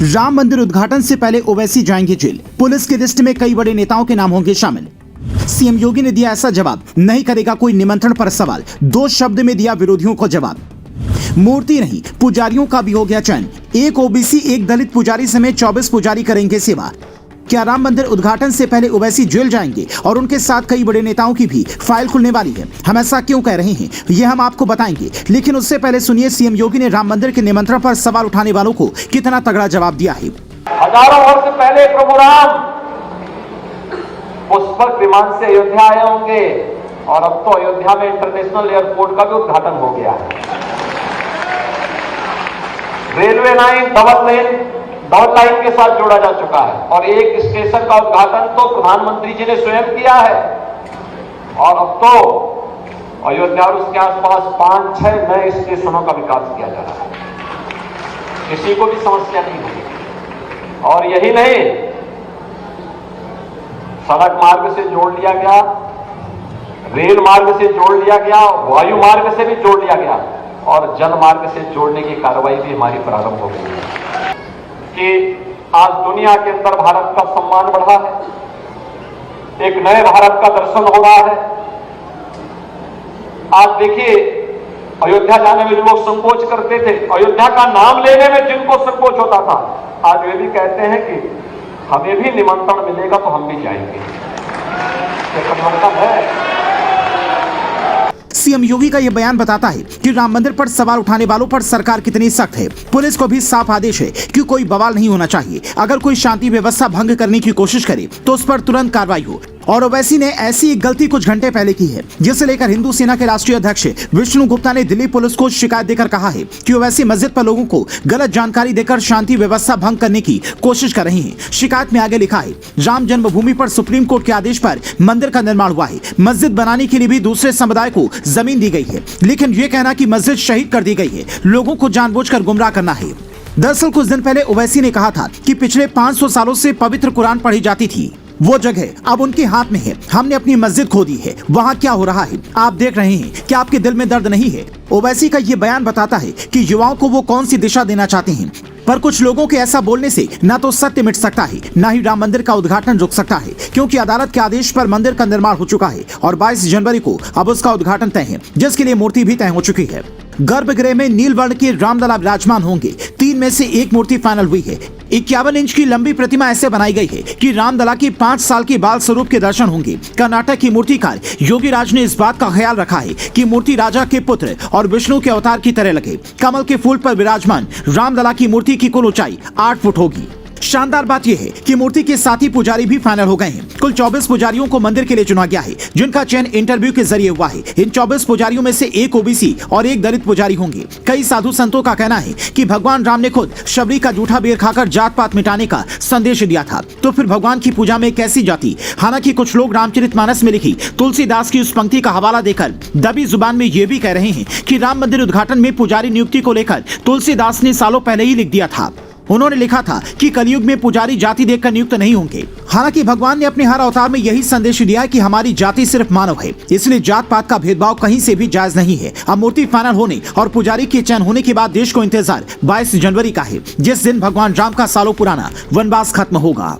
राम मंदिर उद्घाटन से पहले ओवैसी जाएंगे जेल। पुलिस की लिस्ट में कई बड़े नेताओं के नाम होंगे शामिल। सीएम योगी ने दिया ऐसा जवाब, नहीं करेगा कोई निमंत्रण पर सवाल। 2 शब्द में दिया विरोधियों को जवाब। मूर्ति नहीं, पुजारियों का भी हो गया चयन। एक ओबीसी, एक दलित पुजारी समेत 24 पुजारी करेंगे सेवा। क्या राम मंदिर उद्घाटन से पहले ओवैसी जेल जाएंगे और उनके साथ कई बड़े नेताओं की भी फाइल खुलने वाली है? हम ऐसा क्यों कह रहे हैं, ये हम आपको बताएंगे, लेकिन उससे पहले सुनिए सीएम योगी ने राम मंदिर के निमंत्रण पर सवाल उठाने वालों को कितना तगड़ा जवाब दिया है। हजारों वर्ष पहले प्रभु राम पुष्पक विमान से अयोध्या आए होंगे और अब तो अयोध्या में इंटरनेशनल एयरपोर्ट का भी उद्घाटन हो गया है। रेलवे लाइन डबल लाइन के साथ जोड़ा जा चुका है और एक स्टेशन का उद्घाटन तो प्रधानमंत्री जी ने स्वयं किया है। और अब तो अयोध्या और उसके आसपास 5-6 नए स्टेशनों का विकास किया जा रहा है। किसी को भी समस्या नहीं होगी। और यही नहीं, सड़क मार्ग से जोड़ लिया गया, रेल मार्ग से जोड़ लिया गया, वायु मार्ग से भी जोड़ लिया गया और जल मार्ग से जोड़ने की कार्रवाई भी हमारी प्रारंभ हो गई है कि आज दुनिया के अंदर भारत का सम्मान बढ़ा है। एक नए भारत का दर्शन हो रहा है। आज देखिए, अयोध्या जाने में जो लोग संकोच करते थे, अयोध्या का नाम लेने में जिनको संकोच होता था, आज वे भी कहते हैं कि हमें भी निमंत्रण मिलेगा तो हम भी जाएंगे। ये परिवर्तन है। सीएम योगी का यह बयान बताता है कि राम मंदिर पर सवाल उठाने वालों पर सरकार कितनी सख्त है। पुलिस को भी साफ आदेश है कि कोई बवाल नहीं होना चाहिए। अगर कोई शांति व्यवस्था भंग करने की कोशिश करे तो उस पर तुरंत कार्रवाई हो। और ओवैसी ने ऐसी एक गलती कुछ घंटे पहले की है, जिसे लेकर हिंदू सेना के राष्ट्रीय अध्यक्ष विष्णु गुप्ता ने दिल्ली पुलिस को शिकायत देकर कहा है कि ओवैसी मस्जिद पर लोगों को गलत जानकारी देकर शांति व्यवस्था भंग करने की कोशिश कर रहे हैं। शिकायत में आगे लिखा है, राम जन्मभूमि पर सुप्रीम कोर्ट के आदेश पर मंदिर का निर्माण हुआ है। मस्जिद बनाने के लिए भी दूसरे समुदाय को जमीन दी गई है, लेकिन ये कहना कि मस्जिद शहीद कर दी गई है, लोगों को जानबूझकर गुमराह करना है। दरअसल कुछ दिन पहले ओवैसी ने कहा था कि पिछले 500 सालों से पवित्र कुरान पढ़ी जाती थी, वो जगह अब उनके हाथ में है। हमने अपनी मस्जिद खो दी है, वहाँ क्या हो रहा है आप देख रहे हैं। क्या आपके दिल में दर्द नहीं है? ओवैसी का ये बयान बताता है कि युवाओं को वो कौन सी दिशा देना चाहते हैं। पर कुछ लोगों के ऐसा बोलने से ना तो सत्य मिट सकता है, ना ही राम मंदिर का उद्घाटन रुक सकता है, क्योंकि अदालत के आदेश पर मंदिर का निर्माण हो चुका है और 22 जनवरी को अब उसका उद्घाटन तय है, जिसके लिए मूर्ति भी तय हो चुकी है। गर्भगृह में नीलवर्ण के रामलला विराजमान होंगे। 3 में से 1 मूर्ति फाइनल हुई है। 51 इंच की लंबी प्रतिमा ऐसे बनाई गई है कि रामलला की 5 साल के बाल स्वरूप के दर्शन होंगे। कर्नाटक की मूर्तिकार योगी राज ने इस बात का ख्याल रखा है कि मूर्ति राजा के पुत्र और विष्णु के अवतार की तरह लगे। कमल के फूल पर विराजमान रामलला की मूर्ति की कुल ऊंचाई 8 फुट होगी। शानदार बात यह है कि मूर्ति के साथ ही पुजारी भी फाइनल हो गए हैं। कुल 24 पुजारियों को मंदिर के लिए चुना गया है, जिनका चयन इंटरव्यू के जरिए हुआ है। इन 24 पुजारियों में से 1 ओबीसी और 1 दलित पुजारी होंगे। कई साधु संतों का कहना है कि भगवान राम ने खुद शबरी का जूठा बेर खाकर जात पात मिटाने का संदेश दिया था, तो फिर भगवान की पूजा में कैसी जाति? हालांकि कुछ लोग रामचरितमानस में लिखी तुलसीदास की उस पंक्ति का हवाला देकर दबी जुबान में ये भी कह रहे हैं कि राम मंदिर उद्घाटन में पुजारी नियुक्ति को लेकर तुलसीदास ने सालों पहले ही लिख दिया था। उन्होंने लिखा था कि कलयुग में पुजारी जाति देखकर नियुक्त नहीं होंगे। हालांकि भगवान ने अपने हर अवतार में यही संदेश दिया है कि हमारी जाति सिर्फ मानव है, इसलिए जात पात का भेदभाव कहीं से भी जायज नहीं है। अब मूर्ति फाइनल होने और पुजारी के चयन होने के बाद देश को इंतजार 22 जनवरी का है, जिस दिन भगवान राम का सालों पुराना वनवास खत्म होगा।